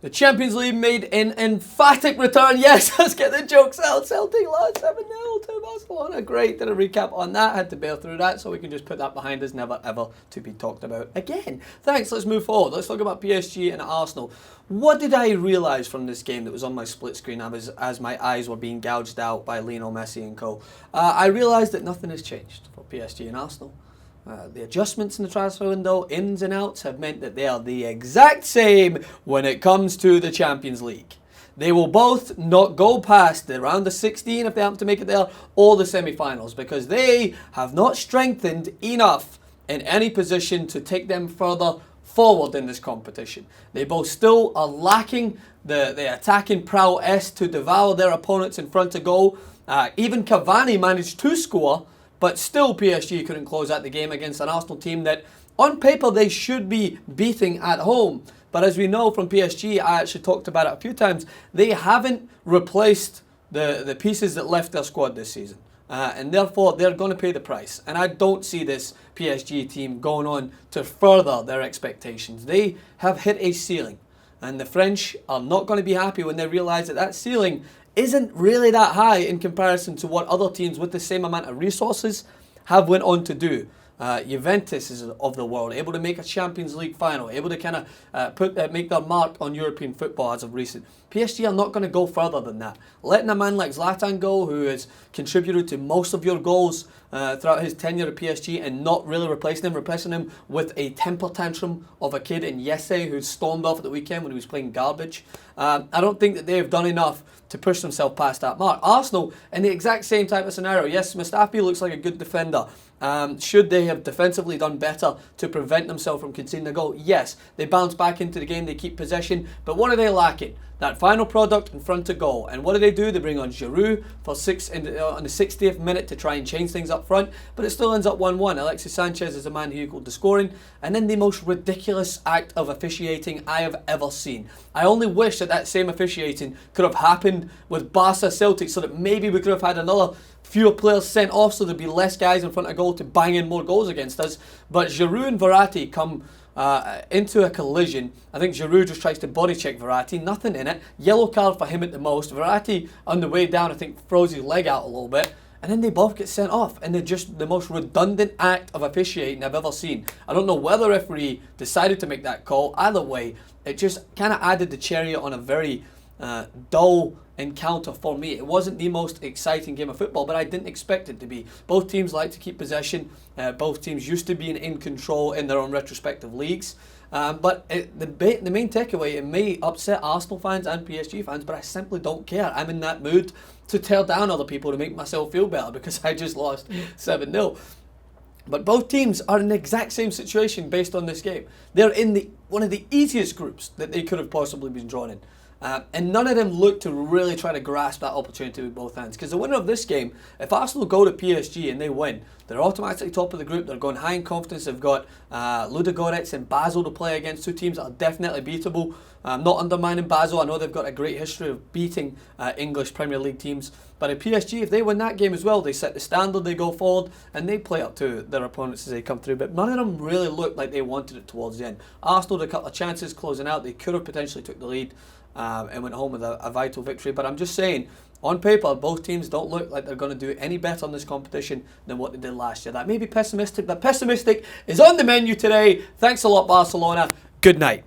The Champions League made an emphatic return. Yes, let's get the jokes out. Celtic lost 7-0 to Barcelona. Great, did a recap on that. Had to bear through that, so we can just put that behind us. Never ever to be talked about again. Thanks, let's move forward. Let's talk about PSG and Arsenal. What did I realise from this game that was on my split screen as my eyes were being gouged out by Lionel Messi and co? I realised that nothing has changed for PSG and Arsenal. The adjustments in the transfer window, ins and outs, have meant that they are the exact same when it comes to the Champions League. They will both not go past the round of 16 if they happen to make it there, or the semi-finals, because they have not strengthened enough in any position to take them further forward in this competition. They both still are lacking the attacking prowess to devour their opponents in front of goal. Even Cavani managed to score, but still PSG couldn't close out the game against an Arsenal team that on paper they should be beating at home. But as we know from PSG, I actually talked about it a few times, they haven't replaced the pieces that left their squad this season. And therefore they're going to pay the price. And I don't see this PSG team going on to further their expectations. They have hit a ceiling. And the French are not going to be happy when they realise that that ceiling isn't really that high in comparison to what other teams with the same amount of resources have went on to do. Juventus is of the world, able to make a Champions League final, able to kind of make their mark on European football as of recent. PSG are not going to go further than that. Letting a man like Zlatan go, who has contributed to most of your goals throughout his tenure at PSG, and not really replacing him with a temper tantrum of a kid in Yese who stormed off at the weekend when he was playing garbage. I don't think that they've done enough to push themselves past that mark. Arsenal, in the exact same type of scenario. Yes, Mustafi looks like a good defender. Should they have defensively done better to prevent themselves from conceding a goal? Yes, they bounce back into the game, they keep possession, but what are they lacking? That final product in front of goal. And what do? They bring on Giroud for on the 60th minute to try and change things up front, but it still ends up 1-1. Alexis Sanchez is a man who equaled the scoring, and then the most ridiculous act of officiating I have ever seen. I only wish that same officiating could have happened with Barca Celtic, so that maybe we could have had another fewer players sent off, so there'd be less guys in front of goal to bang in more goals against us. But Giroud and Verratti come into a collision. I think Giroud just tries to body check Verratti, nothing in it. Yellow card for him at the most. Verratti on the way down, I think, throws his leg out a little bit, and then they both get sent off. And they're just the most redundant act of officiating I've ever seen. I don't know whether the referee decided to make that call. Either way, it just kind of added the cherry on a very dull encounter for me. It wasn't the most exciting game of football, but I didn't expect it to be. Both teams like to keep possession. Both teams used to being in control in their own retrospective leagues. But the main takeaway, it may upset Arsenal fans and PSG fans, but I simply don't care. I'm in that mood to tear down other people to make myself feel better because I just lost 7-0. But both teams are in the exact same situation based on this game. They're in one of the easiest groups that they could have possibly been drawn in. And none of them look to really try to grasp that opportunity with both hands. Because the winner of this game, if Arsenal go to PSG and they win, they're automatically top of the group. They're going high in confidence. They've got Ludogorets and Basel to play against, two teams that are definitely beatable. Not undermining Basel. I know they've got a great history of beating English Premier League teams. But at PSG, if they win that game as well, they set the standard, they go forward, and they play up to their opponents as they come through. But none of them really looked like they wanted it towards the end. Arsenal had a couple of chances closing out. They could have potentially took the lead and went home with a vital victory. But I'm just saying, on paper, both teams don't look like they're going to do any better in this competition than what they did last year. That may be pessimistic, but pessimistic is on the menu today. Thanks a lot, Barcelona. Good night.